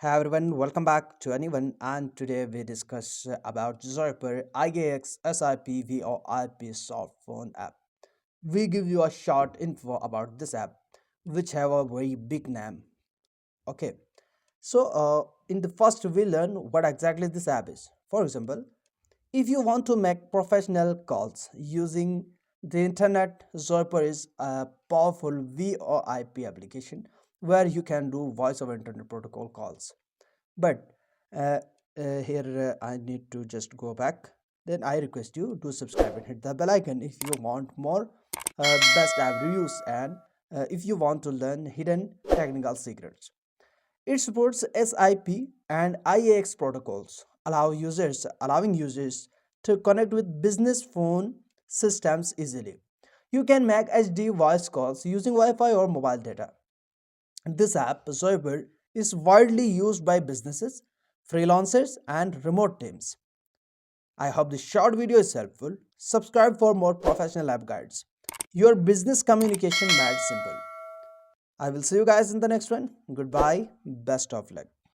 Hi everyone, welcome back to anyone, and today we discuss about Zoiper IAX SIP VoIP Softphone app. We give you a short info about this app, which have a very big name. Okay, in the first we learn what exactly this app is. For example, if you want to make professional calls using the internet, Zoiper is a powerful VoIP application where you can do voice over internet protocol calls. But uh, here I need to just go back. Then I request you to subscribe and hit the bell icon if you want more best app reviews and if you want to learn hidden technical secrets. It supports SIP and IAX protocols, allowing users to connect with business phone systems easily. You can make HD voice calls using Wi-Fi or mobile data. This app, Zoiber, is widely used by businesses, freelancers, and remote teams. I hope this short video is helpful. Subscribe for more professional app guides. Your business communication made simple. I will see you guys in the next one. Goodbye. Best of luck.